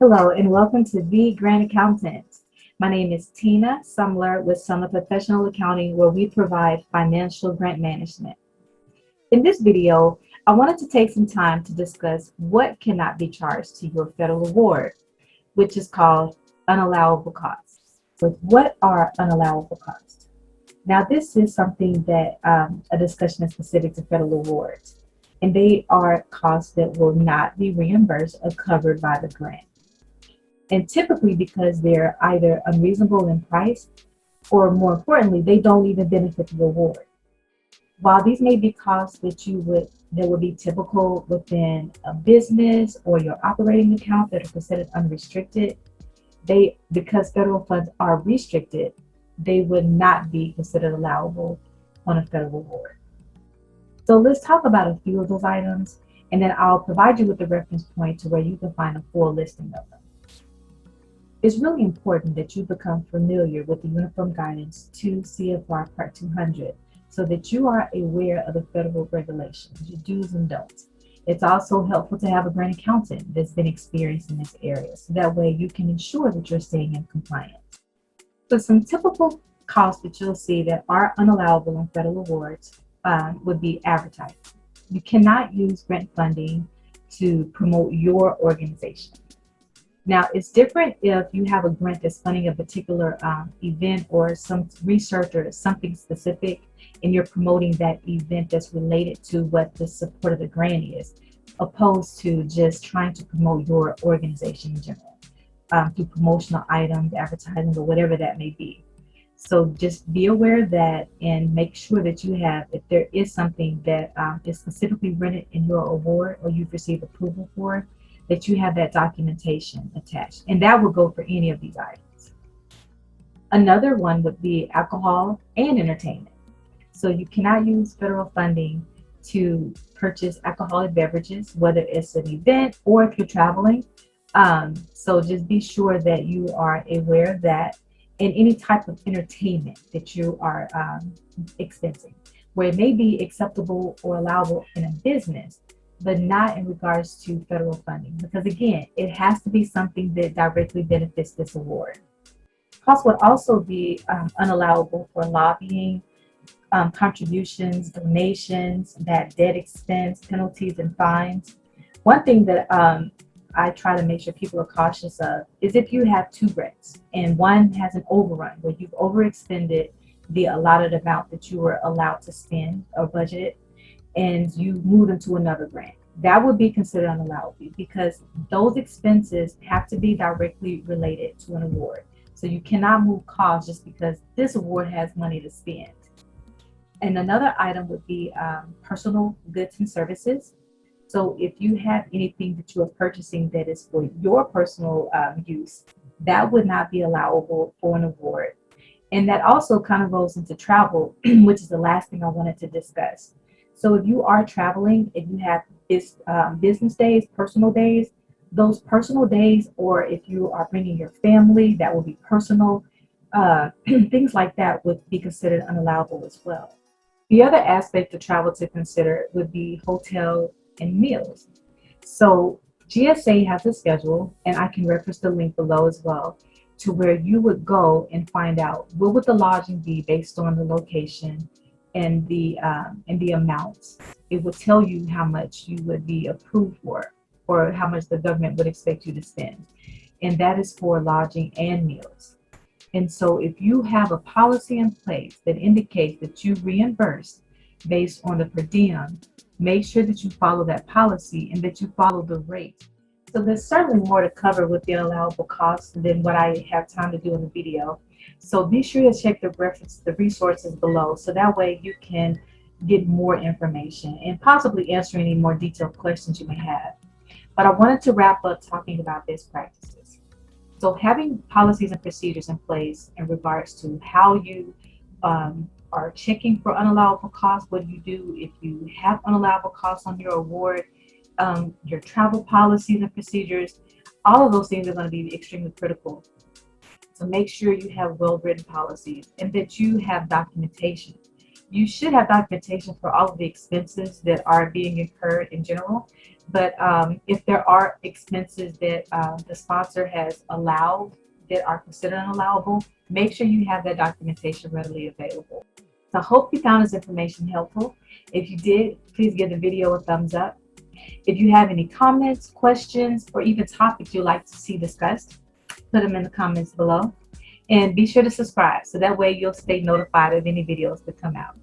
Hello and welcome to The Grant Accountant. My name is Tina Sumler with Sumler Professional Accounting, where we provide financial grant management. In this video, I wanted to take some time to discuss what cannot be charged to your federal award, which is called unallowable costs. So what are unallowable costs? Now, this is something that a discussion is specific to federal awards, and they are costs that will not be reimbursed or covered by the grant. And typically because they're either unreasonable in price or more importantly, they don't even benefit the award. While these may be costs that would be typical within a business or your operating account that are considered unrestricted, because federal funds are restricted, they would not be considered allowable on a federal award. So let's talk about a few of those items, and then I'll provide you with the reference point to where you can find a full listing of them. It's really important that you become familiar with the Uniform Guidance 2 CFR Part 200 so that you are aware of the federal regulations, your do's and don'ts. It's also helpful to have a grant accountant that's been experienced in this area, so that way you can ensure that you're staying in compliance. So some typical costs that you'll see that are unallowable in federal awards would be advertising. You cannot use grant funding to promote your organization. Now, it's different if you have a grant that's funding a particular event or some research or something specific, and you're promoting that event that's related to what the support of the grant is, opposed to just trying to promote your organization in general through promotional items, advertising, or whatever that may be. So just be aware of that and make sure that you have, if there is something that is specifically written in your award or you've received approval for, that you have that documentation attached. And that will go for any of these items. Another one would be alcohol and entertainment. So you cannot use federal funding to purchase alcoholic beverages, whether it's an event or if you're traveling. So just be sure that you are aware of that in any type of entertainment that you are expensing, where it may be acceptable or allowable in a business, but not in regards to federal funding. Because again, it has to be something that directly benefits this award. Costs would also be unallowable for lobbying, contributions, donations, bad debt expense, penalties, and fines. One thing that I try to make sure people are cautious of is if you have two grants and one has an overrun where you've overexpended the allotted amount that you were allowed to spend or budgeted, and you move into another grant. That would be considered unallowable because those expenses have to be directly related to an award. So you cannot move costs just because this award has money to spend. And another item would be personal goods and services. So if you have anything that you are purchasing that is for your personal use, that would not be allowable for an award. And that also kind of rolls into travel, which is the last thing I wanted to discuss. So if you are traveling, if you have business days, personal days, those personal days, or if you are bringing your family, that will be personal, things like that would be considered unallowable as well. The other aspect of travel to consider would be hotel and meals. So GSA has a schedule, and I can reference the link below as well, to where you would go and find out what would the lodging be based on the location and the amounts. It will tell you how much you would be approved for or how much the government would expect you to spend. And that is for lodging and meals. And so if you have a policy in place that indicates that you reimburse based on the per diem, make sure that you follow that policy and that you follow the rate. So there's certainly more to cover with the allowable costs than what I have time to do in the video. So be sure to check the resources below, so that way you can get more information and possibly answer any more detailed questions you may have. But I wanted to wrap up talking about best practices. So having policies and procedures in place in regards to how you are checking for unallowable costs, what do you do if you have unallowable costs on your award, your travel policies and procedures, all of those things are going to be extremely critical. So make sure you have well-written policies and that you have documentation. You should have documentation for all of the expenses that are being incurred in general. But if there are expenses that the sponsor has allowed that are considered unallowable, make sure you have that documentation readily available. So I hope you found this information helpful. If you did, please give the video a thumbs up. If you have any comments, questions, or even topics you'd like to see discussed, put them in the comments below. And be sure to subscribe so that way you'll stay notified of any videos that come out.